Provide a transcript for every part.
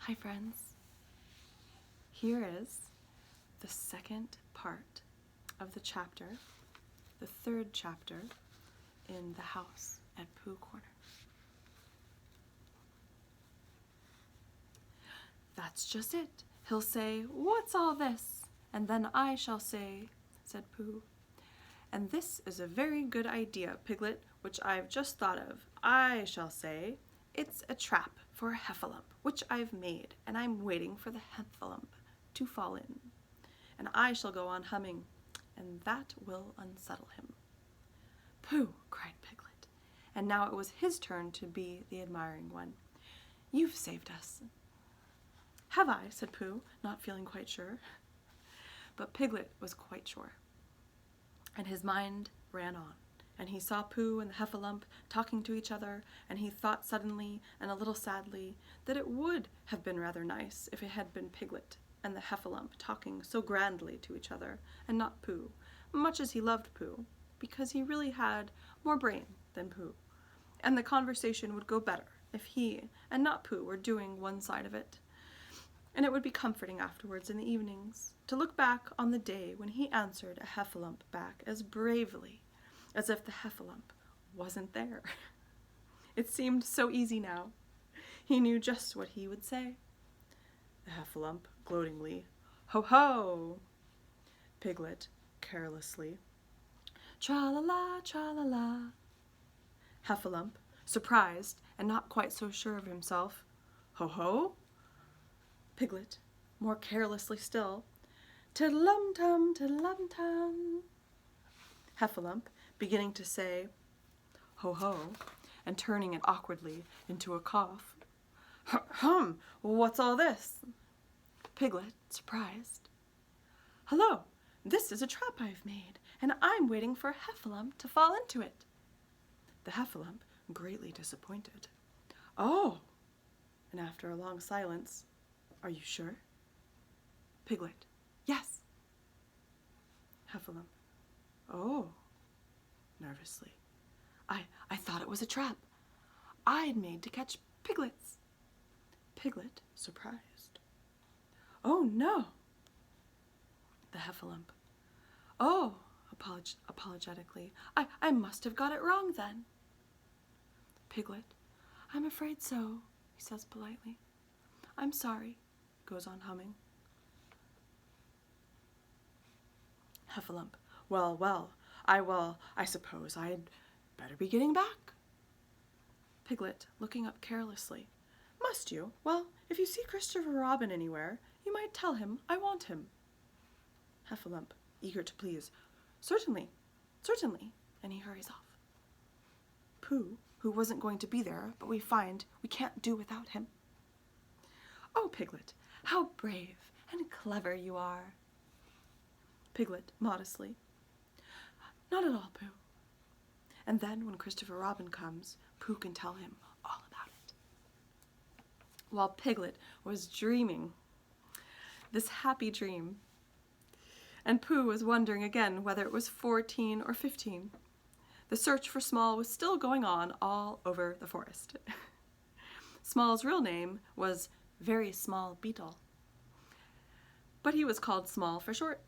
Hi friends, here is the second part of the chapter, the third chapter in the house at Pooh Corner. That's just it. He'll say, "What's all this?" And then I shall say, said Pooh, "And this is a very good idea, Piglet, which I've just thought of. I shall say, it's a trap for a heffalump, which I've made, and I'm waiting for the heffalump to fall in. And I shall go on humming, and that will unsettle him." "Pooh!" cried Piglet, and now it was his turn to be the admiring one. "You've saved us." "Have I?" said Pooh, not feeling quite sure. But Piglet was quite sure, and his mind ran on. And he saw Pooh and the heffalump talking to each other, and he thought suddenly, and a little sadly, that it would have been rather nice if it had been Piglet and the heffalump talking so grandly to each other, and not Pooh, much as he loved Pooh, because he really had more brain than Pooh, and the conversation would go better if he and not Pooh were doing one side of it. And it would be comforting afterwards in the evenings to look back on the day when he answered a heffalump back as bravely as if the heffalump wasn't there. It seemed so easy now. He knew just what he would say. The heffalump, gloatingly, "Ho ho!" Piglet, carelessly, "Tra-la-la, tra-la-la." Heffalump, surprised and not quite so sure of himself, "Ho ho!" Piglet, more carelessly still, "Tiddlum-tum, tiddlum-tum." Heffalump, beginning to say, "Ho ho," and turning it awkwardly into a cough. "Hum, what's all this?" Piglet, surprised, "Hello, this is a trap I've made, and I'm waiting for a heffalump to fall into it." The heffalump, greatly disappointed, "Oh," and after a long silence, "Are you sure?" Piglet, "Yes." Heffalump, "Oh," nervously, I thought it was a trap I'd made to catch piglets." Piglet, surprised, "Oh, no." The heffalump, "Oh," apologetically, I must have got it wrong then." Piglet, "I'm afraid so," he says politely. "I'm sorry," goes on humming. Heffalump, well, I suppose I'd better be getting back." Piglet, looking up carelessly, "Must you? Well, if you see Christopher Robin anywhere, you might tell him I want him." Heffalump, eager to please, "Certainly, certainly," and he hurries off. Pooh, who wasn't going to be there, but we find we can't do without him. "Oh, Piglet, how brave and clever you are." Piglet, modestly, "Not at all, Pooh." And then when Christopher Robin comes, Pooh can tell him all about it. While Piglet was dreaming this happy dream, and Pooh was wondering again whether it was 14 or 15, the search for Small was still going on all over the forest. Small's real name was Very Small Beetle, but he was called Small for short.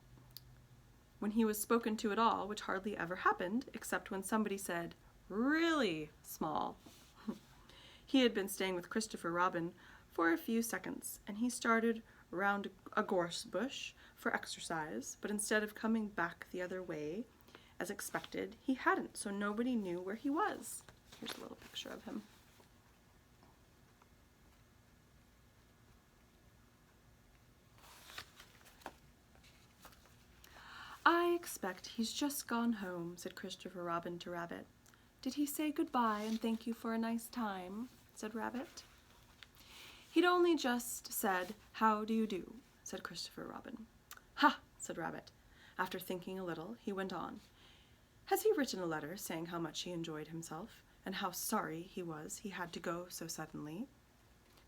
When he was spoken to at all, which hardly ever happened, except when somebody said, "Really small," he had been staying with Christopher Robin for a few seconds, and he started round a gorse bush for exercise, but instead of coming back the other way, as expected, he hadn't, so nobody knew where he was. Here's a little picture of him. "I expect he's just gone home," said Christopher Robin to Rabbit. "Did he say goodbye and thank you for a nice time?" said Rabbit. "He'd only just said, 'How do you do?'" said Christopher Robin. "Ha!" said Rabbit. After thinking a little, he went on. "Has he written a letter saying how much he enjoyed himself, and how sorry he was he had to go so suddenly?"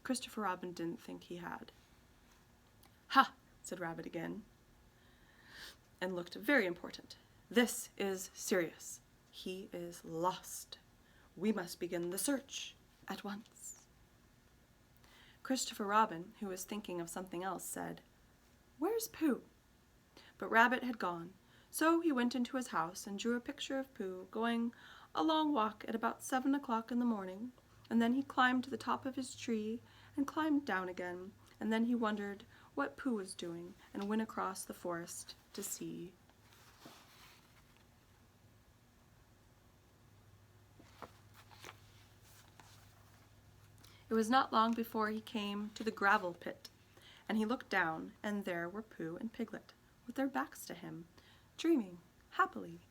Christopher Robin didn't think he had. "Ha!" said Rabbit again, and looked very important. "This is serious. He is lost. We must begin the search at once." Christopher Robin, who was thinking of something else, said, "Where's Pooh?" But Rabbit had gone, so he went into his house and drew a picture of Pooh going a long walk at about 7 o'clock in the morning, and then he climbed to the top of his tree and climbed down again, and then he wondered what Pooh was doing and went across the forest to see. It was not long before he came to the gravel pit, and he looked down, and there were Pooh and Piglet, with their backs to him, dreaming happily.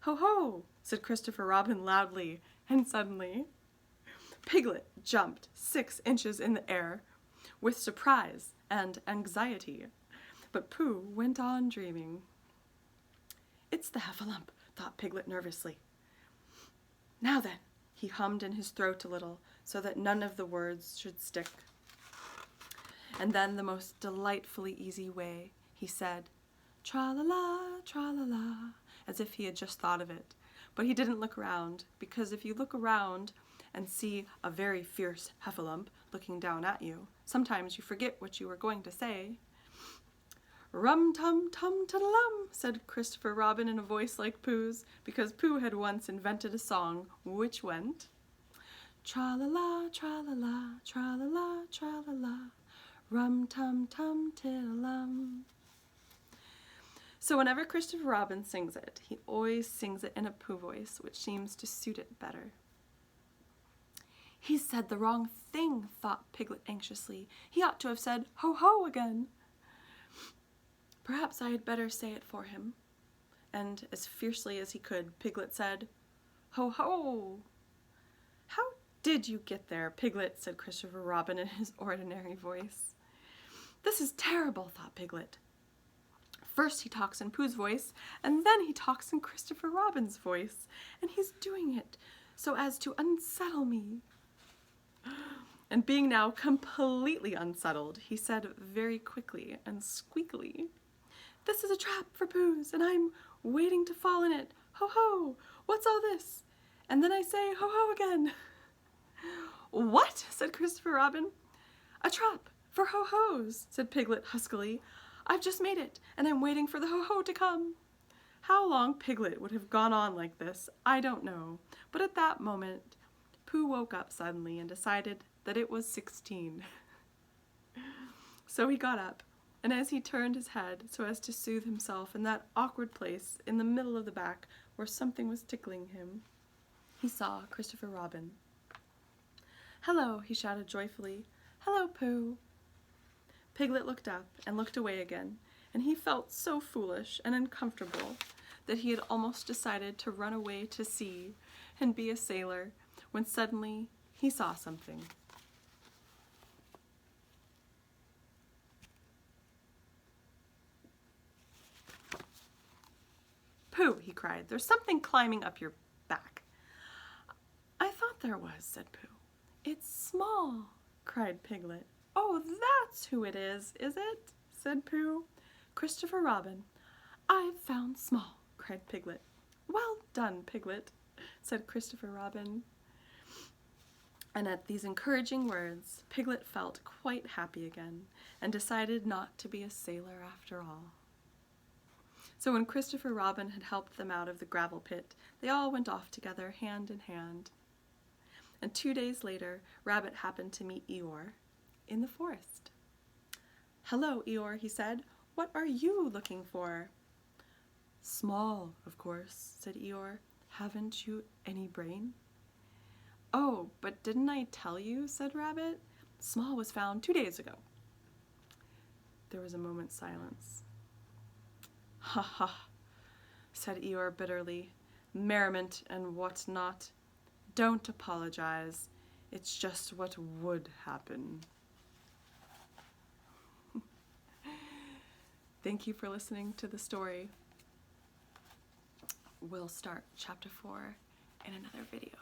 "Ho, ho!" said Christopher Robin loudly, and suddenly Piglet jumped 6 inches in the air with surprise and anxiety, but Pooh went on dreaming. "It's the heffalump," thought Piglet nervously. "Now then," he hummed in his throat a little, so that none of the words should stick. And then, the most delightfully easy way, he said, "Tra-la-la, tra-la-la," as if he had just thought of it. But he didn't look around, because if you look around and see a very fierce heffalump looking down at you, sometimes you forget what you were going to say. "Rum-tum-tum-ta-lum," said Christopher Robin in a voice like Pooh's, because Pooh had once invented a song which went, "Tra-la-la, tra-la-la, tra-la-la, tra-la-la, rum-tum-tum-ta-lum." So whenever Christopher Robin sings it, he always sings it in a Pooh voice, which seems to suit it better. "He said the wrong thing," thought Piglet anxiously. "He ought to have said ho-ho again." "Perhaps I had better say it for him." And as fiercely as he could, Piglet said, "Ho-ho!" "How did you get there, Piglet?" said Christopher Robin in his ordinary voice. "This is terrible," thought Piglet. "First he talks in Pooh's voice, and then he talks in Christopher Robin's voice, and he's doing it so as to unsettle me." And being now completely unsettled, he said very quickly and squeakily, "This is a trap for Pooh's, and I'm waiting to fall in it. Ho-ho! What's all this?" And then I say ho-ho again. "What?" said Christopher Robin. "A trap for ho-hos," said Piglet huskily. "I've just made it, and I'm waiting for the ho-ho to come." How long Piglet would have gone on like this, I don't know, but at that moment, Pooh woke up suddenly and decided that it was 16. So he got up, and as he turned his head so as to soothe himself in that awkward place in the middle of the back where something was tickling him, he saw Christopher Robin. "Hello," he shouted joyfully. "Hello, Pooh." Piglet looked up and looked away again, and he felt so foolish and uncomfortable that he had almost decided to run away to sea and be a sailor, when suddenly he saw something. "Pooh," he cried, "there's something climbing up your back." "I thought there was," said Pooh. "It's Small," cried Piglet. "Oh, that's who it is it?" said Pooh. "Christopher Robin, I've found Small," cried Piglet. "Well done, Piglet," said Christopher Robin. And at these encouraging words, Piglet felt quite happy again, and decided not to be a sailor after all. So when Christopher Robin had helped them out of the gravel pit, they all went off together, hand in hand. And 2 days later, Rabbit happened to meet Eeyore in the forest. "Hello, Eeyore," he said. "What are you looking for?" "Small, of course," said Eeyore. "Haven't you any brain?" "Oh, but didn't I tell you?" said Rabbit. "Small was found 2 days ago." There was a moment's silence. "Ha ha," said Eeyore bitterly. "Merriment and what not. Don't apologize. It's just what would happen." Thank you for listening to the story. We'll start chapter 4 in another video.